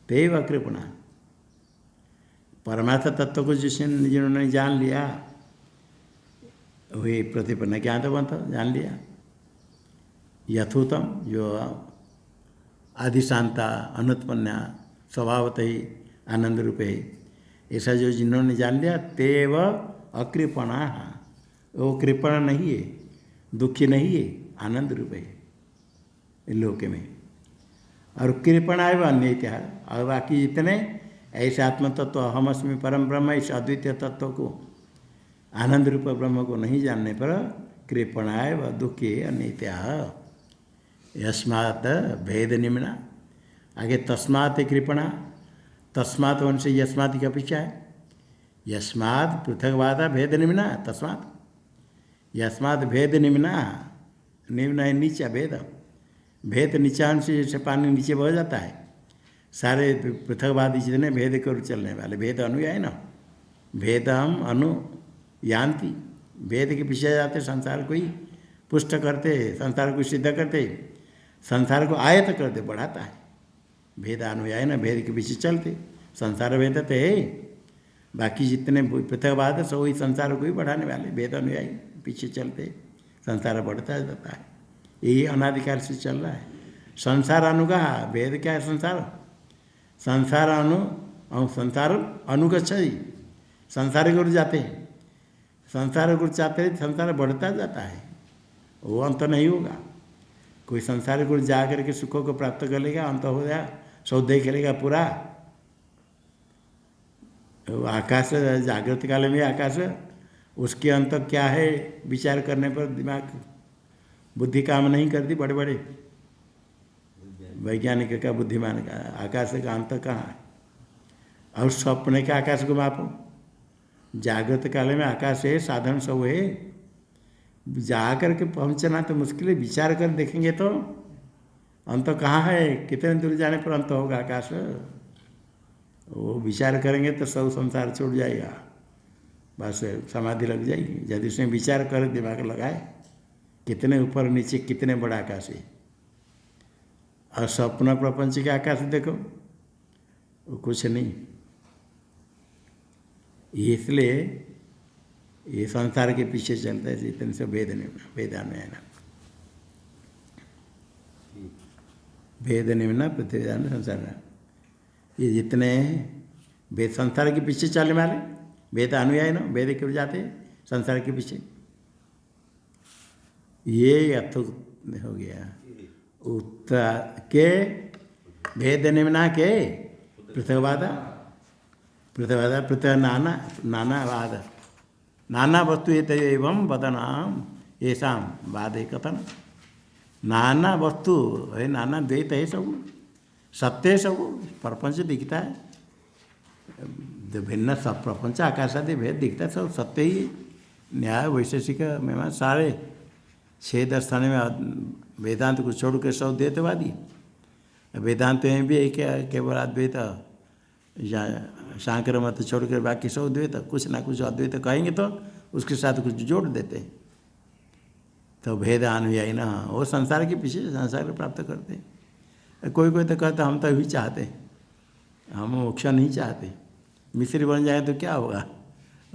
तैव कृपणा, परमार्थ तत्व को जिन्होंने जान लिया वही प्रतिपन्न ज्ञान तो बनता, जान लिया। यथोत्तम जो आदिशांता अनुत्पन्ना स्वभावत ही आनंद रूप है, ऐसा जो जिन्होंने जान लिया, तेव अकृपणा, वो कृपण नहीं है, दुखी नहीं है, आनंद रूप है लोक में। और कृपणा है वह अन्य इतिहास, और बाकी जितने ऐसे आत्म तत्व अहमअस्मि परम ब्रह्म, इस अद्वितीय तत्व को आनंद रूप ब्रह्म को नहीं जानने पर कृपणा है वह दुखी है अन्य। यस्मात् भेद निम्ना, आगे तस्मात् कृपणा, तस्मात् वन से यस्मात् की अपेक्षा है, यस्मात् पृथकवादा भेद निम्ना तस्मात् यस्मात् भेद निम्ना निम्न है नीचा भेद भेद नीचान से जैसे पानी नीचे बह जाता है सारे पृथकवादी जितने भेद कर चलने वाले भेद अनुयायी ना भेद हम अनुयान्ति भेद के पीछे जाते संसार को ही पुष्ट करते संसार को सिद्ध करते संसार को आयत करते बढ़ाता है भेद अनुयायी ना भेद के पीछे चलते संसार भेद तो है बाकी जितने पृथकवाद सब वही संसार को ही बढ़ाने वाले भेद अनुयायी पीछे चलते संसार बढ़ता जाता है यही अनाधिकार से चल रहा है संसार अनुगा भेद क्या है संसार संसार अनुगच्छति संसार की ओर जाते हैं संसार की ओर जाते हैं संसार बढ़ता जाता है वो अंत नहीं होगा कोई संसार की ओर जा करके सुखों को प्राप्त कर लेगा अंत हो गया सब देख लेगा पूरा आकाश जागृत काल में आकाश उसके अंत क्या है विचार करने पर दिमाग बुद्धि काम नहीं करती बड़े बड़े वैज्ञानिक का बुद्धिमान का आकाश का अंत कहाँ है और स्वप्न के आकाश को मापो जागृत काल में आकाश है साधन सब है जा कर के पहुँचना तो मुश्किल है विचार कर देखेंगे तो अंत कहाँ है कितने दूर जाने पर अंत होगा आकाश वो विचार करेंगे तो सब संसार छूट जाएगा बस समाधि लग जाएगी यदि उसमें विचार कर दिमाग लगाए कितने ऊपर नीचे कितने बड़ा आकाश है और स्वप्न प्रपंच के आकाश देखो वो कुछ नहीं इसलिए ये संसार के पीछे चलता है इतने से वेदान्वयन भेद निम्न पृथ्वी संसार ये जितने वेद संसार के पीछे चलने वाले वेद अनुयायी ना वेद क्यों जाते संसार के पीछे ये अर्थ हो गया उत्तर के भेद निम्ना के पृथकवादा पृथक नानावाद नाना वस्तु एवं वदनाम ऐसा वाद है कथन नाना वस्तु है नाना द्वैत है सब सत्य सब प्रपंच दिखता है जो भिन्न सब प्रपंच आकाश आदि भेद दिखता है सब सत्य ही न्याय वैशेषिक में सारे 6 दर्शन में वेदांत को छोड़ के सब द्वैतवादी वेदांत में भी एक केवल अद्वैत या शांकर मत छोड़ कर बाकी सब द्वैत कुछ ना कुछ अद्वैत कहेंगे तो उसके साथ कुछ जोड़ देते तो भेद अनुयायी ना वो संसार के पीछे संसार को प्राप्त करते कोई कोई तो कहता हम तो भी चाहते हम मोक्ष नहीं चाहते मिस्री बन जाए तो क्या होगा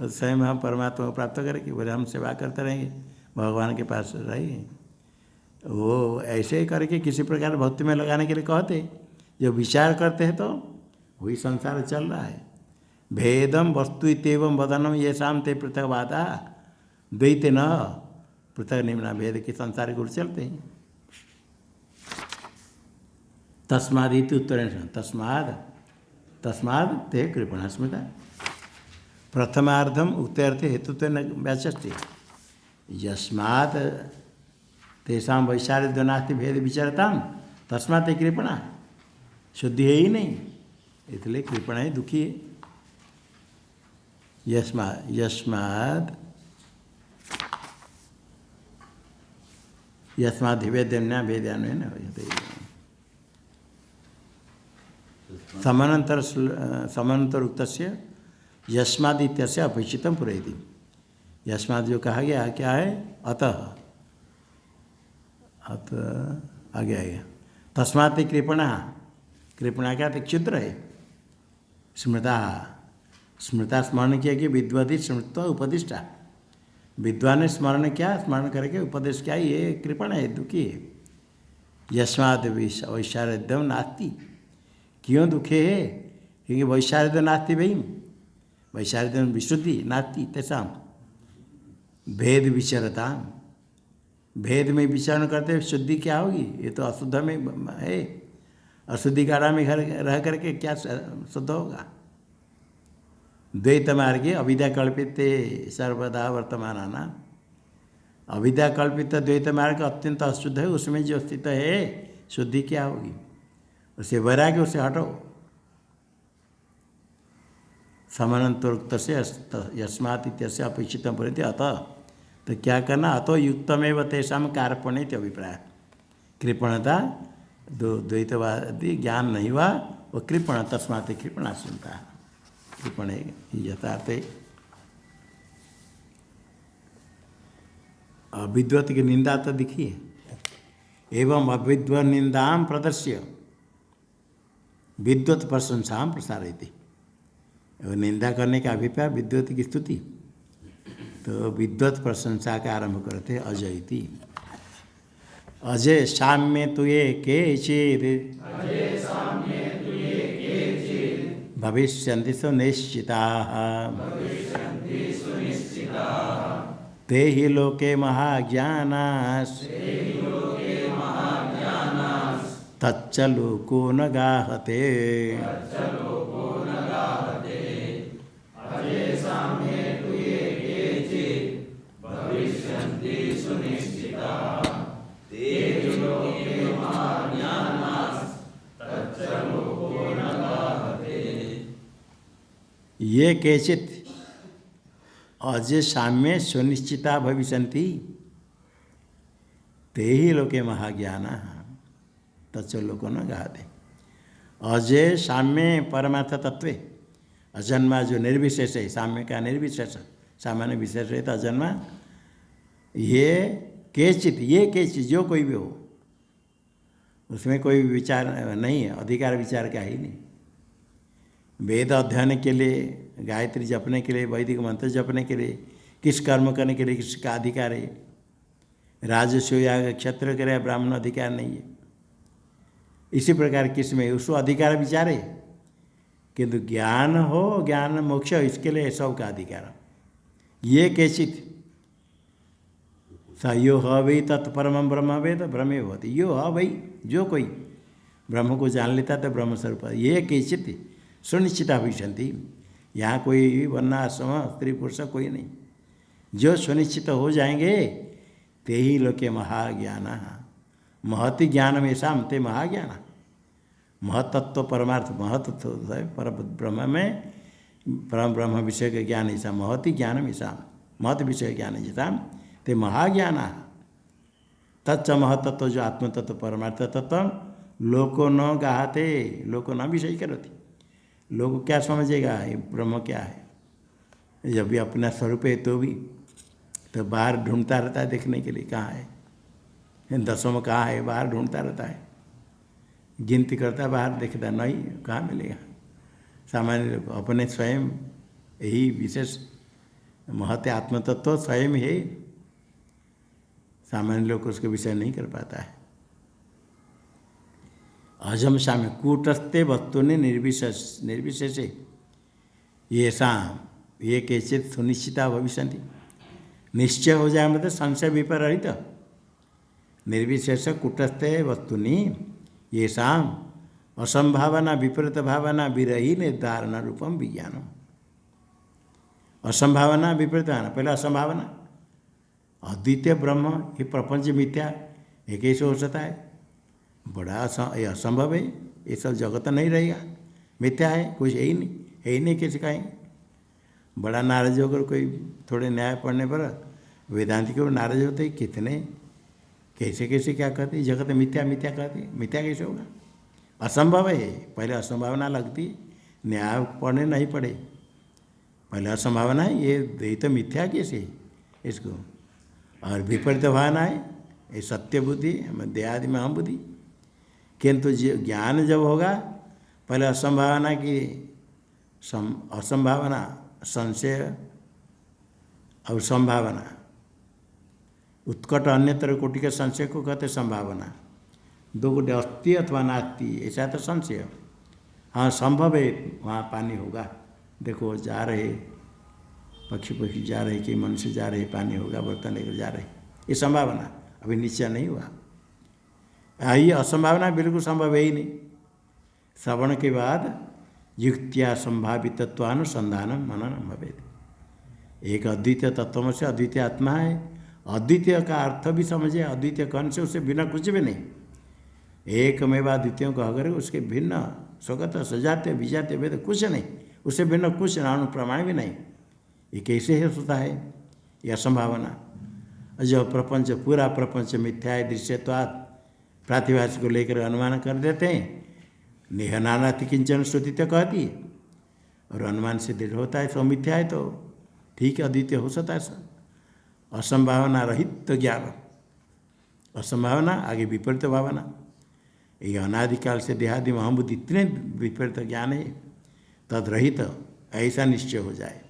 स्वयं हम परमात्मा को प्राप्त करेंगे बोले हम सेवा करते रहेंगे भगवान के पास रहेंगे वो ऐसे ही करके किसी प्रकार भक्ति में लगाने के लिए कहते जो विचार करते हैं तो वही संसार चल रहा है भेदम वस्तु इतम वदनम ये शाम ते पृथकवादा द्वैत न पृथक निम्ना भेद के संसार गुरु चलते हैं तस्मादिति उत्तरेण तस्माद ते कृपणा स्मृता प्रथमार्धम उक्त्यर्थे हेतुत्व न व्याचस्ते यस्मात् तेषां वैशार्य नास्ति भेद विचरता तस्मात् ते कृपणा शुद्धि है ही नहीं इसलिए कृपणा ही दुखी है यस्माद् भेद्यन्या भेद्यान्वयेन होते समानांतर उक्तस्य यस्माद् इत्यस्य अपेक्षितं पुरयति यस्माद् जो कहा गया क्या है अतः आगे आएगा तस्मात् कृपणा कृपणा क्या क्षुद्र है स्मृता स्मरण किया कि विद्वधि स्मृत्व उपदिष्टा विद्वान ने स्मरण क्या स्मरण करके उपदेश क्या ये कृपण है दुखी है यस्माद् वैशारद्यम नास्ति क्यों दुखे है क्योंकि वैशारद्य नास्ति भाई वैशारद्य विशुद्धि नास्ति तेषा भेद विचरता भेद में विचरण करते शुद्धि क्या होगी ये तो अशुद्ध में है अशुद्धि गाढ़ा में घर रह करके क्या शुद्ध होगा द्वैत मार्गे अविद्या कल्पित सर्वदा वर्तमान अविद्या कल्पित द्वैत मार्ग अत्यंत अशुद्ध है उसमें जो स्थित है शुद्धि क्या होगी उसे वैराग्य उसे हटो समानांतरोक्त से यस्मात् इत्यस्य अपेक्षितम परिति अतः, तो क्या करना, अतो युक्तमेव तेषां कार्पण्य अभिप्राय। कृपणता द्वैतवादी ज्ञान नहीं हुआ वो कृपण, तस्मात् कृपणा सुनता। कृपण यथार्थ अविद्वत की निंदा तो दिखी है। एवं अविद्वत निंदा प्रदर्श्य विद्वत प्रशंसा प्रसारयति। निंदा करने का अभिप्राय विद्वत की स्तुति, तो विद्वत प्रशंसा का आरंभ करते अजयति। अजय साम्य तुये केचित् भविष्यन्ति सुनिश्चिताः ते हि लोके महाज्ञानाः तच्च लोको न गाहते। ये केचित् अजय साम्य सुनिश्चिता भविष्यन्ति ते ही लोके महाज्ञाना तच्च लोको न गाहते। अजय साम्य परमार्थ तत्व अजन्मा जो निर्विशेष है, साम्य का निर्विशेष, सामान्य विशेष है तो अजन्मा। ये केचित, ये केचित जो कोई भी हो, उसमें कोई विचार नहीं है, अधिकार विचार का ही नहीं। वेद अध्ययन के लिए, गायत्री जपने के लिए, वैदिक मंत्र जपने के लिए, किस कर्म करने के लिए किसका अधिकार है। राजस्व याग क्षत्र करे ब्राह्मण अधिकार नहीं है। इसी प्रकार किसमें उसको अधिकार विचार है, किंतु ज्ञान हो, ज्ञान मोक्ष, इसके लिए सबका अधिकार। ये केचित स यो ह वै तत्परम ब्रह्म वेद ब्रह्मे भवति। यो ह वै, जो कोई ब्रह्म को जान लेता तो ब्रह्म स्वरूप। ये केचित सुनिश्चिता भविष्यन्ति, यहाँ कोई वर्ण आश्रम स्त्री पुरुष कोई नहीं, जो सुनिश्चित हो जाएंगे ते ही लोके महाज्ञान। महति ज्ञान में शाम ते महाज्ञान। महतत्व परमार्थ, महतत्व है पर ब्रह्म में, परम ब्रह्म विषय के ज्ञान ऐसा महति ज्ञान में शाम, महत विषय ज्ञान जैसा ते महाज्ञान। तच्च महतत्व जो आत्मतत्व परमार्थ तत्व लोको न गाहते, लोको न विषय करती। लोग क्या समझेगा ये ब्रह्म क्या है, जब भी अपना स्वरूप है तो भी, तो बाहर ढूंढता रहता है देखने के लिए कहाँ है, दसों में कहाँ है, बाहर ढूंढता रहता है, गिनती करता है, बाहर देखता नहीं, कहाँ मिलेगा। सामान्य लोग अपने स्वयं यही विशेष महत्व आत्मतत्व स्वयं है, सामान्य लोग उसके विषय नहीं कर पाता है। अजम साम्य कूटस्थे वस्तुनि निर्विशेष ये शाम ये कैसे सुनिश्चिता भविष्यन्ति। निश्चय हो जाए मतलब संशय विपरीत। निर्विशेष कूटस्थे वस्तुनि ये शाम असंभावना विपरीत भावना विरही निर्धारण रूपम विज्ञानम। असंभावना विपरीत भावना, पहले असंभावना, अद्वितीय ब्रह्म ये प्रपंच मिथ्या, ये कैसे हो सकता है, बड़ा ये असंभव है, ये सब जगत नहीं रहेगा, मिथ्या है, कुछ है ही नहीं कैसे कहेंगे। बड़ा नाराज होकर कोई थोड़े न्याय पढ़ने पर वेदांति को नाराज होते, कितने कैसे कैसे क्या कहते, जगत मिथ्या मिथ्या कहते, मिथ्या कैसे होगा, असंभव है। पहले असंभावना लगती, न्याय पढ़ने नहीं पड़े, पहले असंभावना है, ये द्वैत मिथ्या कैसे इसको, और विपरीत भावना है, ये सत्य बुद्धि देहादि में हम बुद्धि। किंतु ज्ञान जब होगा, पहले असंभावना की असंभावना, संशय और संभावना, उत्कट अन्यतर कोटि के संशय को कहते संभावना। दो कोटि अस्ति अथवा नास्ति ऐसा तो संशय। हाँ संभव है वहाँ पानी होगा, देखो जा रहे पक्षी जा रहे कि मनुष्य जा रहे, पानी होगा, बर्तन लेकर जा रहे, ये संभावना, अभी निश्चय नहीं हुआ। ये असंभावना बिल्कुल संभव है ही नहीं। श्रवण के बाद युक्त्या संभावित तत्वानुसंधान मनन भवेत्। एक अद्वितीय तत्व से अद्वितीय आत्मा है, अद्वितीय का अर्थ भी समझे, अद्वितीय कौन से उससे बिना कुछ भी नहीं, एक में द्वितीय को अगर उसके भिन्न स्वगत सजाते विजाते वेद कुछ नहीं, उससे भिन्न कुछ नानु प्रमाण भी नहीं। ये कैसे है होता है, यह संभावना। जो प्रपंच पूरा प्रपंच मिथ्या है दृश्यत्वात् प्रातिभाषिक को लेकर अनुमान कर देते हैं। नेह नानाति किंचन श्रुतित्व कहती है और अनुमान से दृढ़ होता है सो मिथ्या है, तो ठीक है अद्वितीय हो सकता है सब। असंभावना रहित ज्ञान, असंभावना आगे विपरीत भावना, ये अनादिकाल से देहादि महबुद्धि इतने विपरीत ज्ञान है, तद्रहित ऐसा निश्चय हो जाए।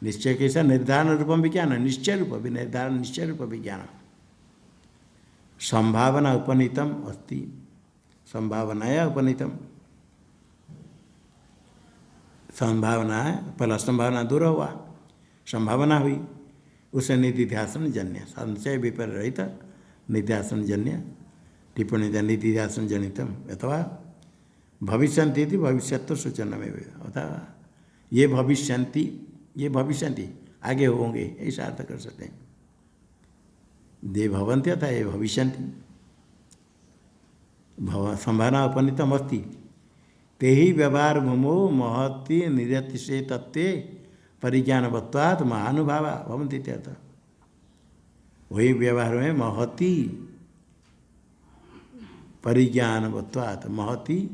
निश्चय कैसा, निर्धारण रूपम विज्ञान, निश्चय रूप भी निर्धारण निश्चय रूप विज्ञान। संभावना उपनीतम अस्ति, संभावनाया उपनीतम, संभावना है पहला संभावना दूर हुआ, संभावना हुई, उसे निधिध्यासन जन्य, संशय विपरीत निध्यासन जन्य। टिप्पणी निधिध्यासन जनितम अथवा भविष्यन्ति भविष्यत्व सूचना में अथवा ये भविष्यन्ति आगे होंगे, ऐसा अर्थ कर सकते हैं। दे भवन्ति अथा ये भविष्यन्ति, संभावना उपनीतम अस्ति, ते ही व्यवहार भूमो महति निरतिशय तत्वे परिज्ञानवत्वात् महानुभावा भवन्ति इत्यर्थ। वही व्यवहार में महति परिज्ञानवत्वात्, महति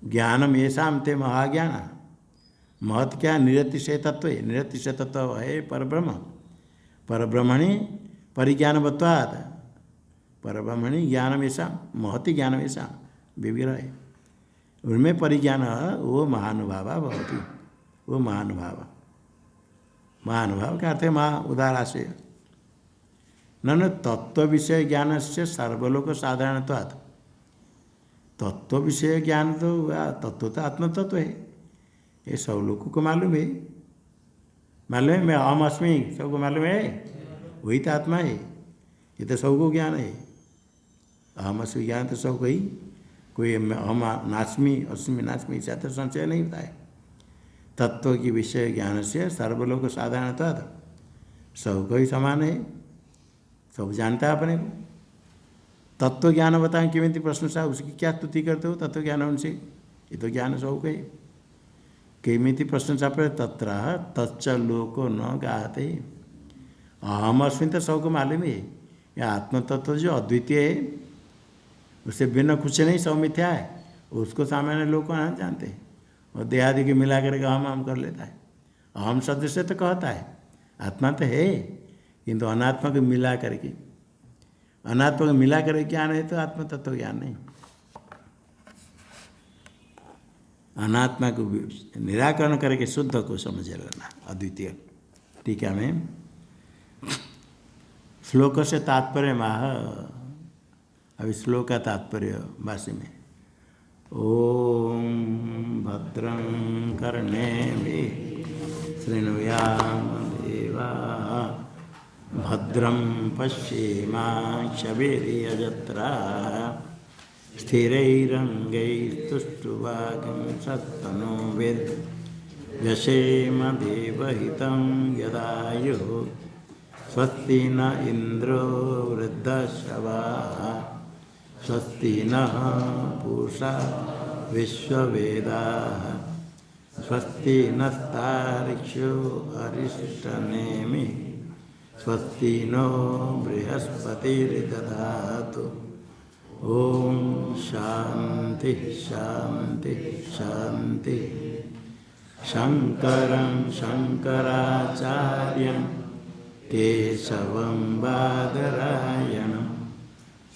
ज्ञानम येषां ते महाज्ञान। महत् क्या, निरतिशय तत्व है, निरतिशय तत्व है परब्रह्म, परब्रह्मणि परिज्ञानवत्वात्, परब्रह्मणि ज्ञानम येषां, महति ज्ञानम येषां विग्रह है, उनमें परिज्ञान वो महानुभावा भवति, वो महानुभाव, महानुभाव का अर्थ है महा उदाराशय। न तत्व विषय ज्ञान से सर्वलोक साधारणत्वात्, तत्व विषय ज्ञान तो तत्व तो आत्म तत्व है, ये सब लोगों को मालूम है, मालूम है मैं अहम अस्मि, सबको मालूम है, वही तो आत्मा है, ये तो सबको ज्ञान है। अहम अस्मि ज्ञान तो सबको ही, कोई अहम नास्मि अस्मि नास्मि ऐसा तो संशय नहीं होता है। तत्व की विषय ज्ञान से सर्वलोक साधारणत्वात्, सबको ही समान है, सब जानता है अपने को। तत्व ज्ञान बताएं किमिति प्रश्न सा, उसकी क्या स्तुति करते हो तत्व ज्ञान उनसे, ये तो ज्ञान सबको है। किमिति प्रश्न सा पर तत्र तच्च लोको न गाते, अहम अस्मिन तो सबको मालूम है, यह आत्म तत्व जो अद्वितीय है, उससे भिन्न कुछ नहीं, सब मिथ्या है, उसको सामान्य लोग को नहीं जानते, और देहादि के मिला करके हम कर लेता है। अहम शब्द से तो कहता है, आत्मा तो है किंतु अनात्मा को मिला करके, अनात्मा को मिला करके ज्ञान है तो आत्म तत्व ज्ञान नहीं। अनात्मा को निराकरण करके शुद्ध को समझ लेना अद्वितीय। ठीक है, मैं श्लोक से तात्पर्य माह, अभी श्लोक का तात्पर्य भाष्य में। ओम भद्रं कर्णेभिः शृणुयाम देवाः, भद्रं पश्येमाक्षभिर्यजत्राः, स्थिरैरङ्गैस्तुष्टुवागुंसत्तनूभिर् यशेम देवहितं यदायुः, स्वस्ति न इन्द्रो वृद्धश्रवाः, स्वस्ति नः पूषा विश्ववेदाः, स्वस्ति नस्तार्क्ष्यो अरिष्टनेमिः, स्वस्ति नो बृहस्पतिर्दधातु। ओम शांति शांति शांति। शंकरं शंकराचार्यं केशवं बादरायणं,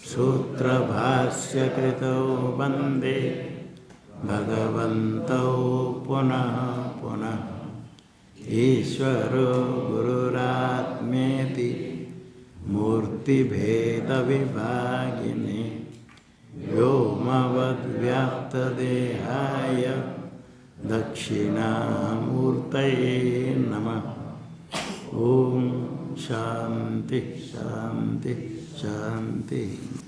सूत्रभाष्यकृतौ वन्दे भगवन्तौ पुनः पुनः। ईश्वरो गुरुरात्मेति मूर्तिभेदविभागिने, व्योमवद्व्याप्तदेहाय दक्षिणामूर्तये नमः। ओम शांति शांति शांति।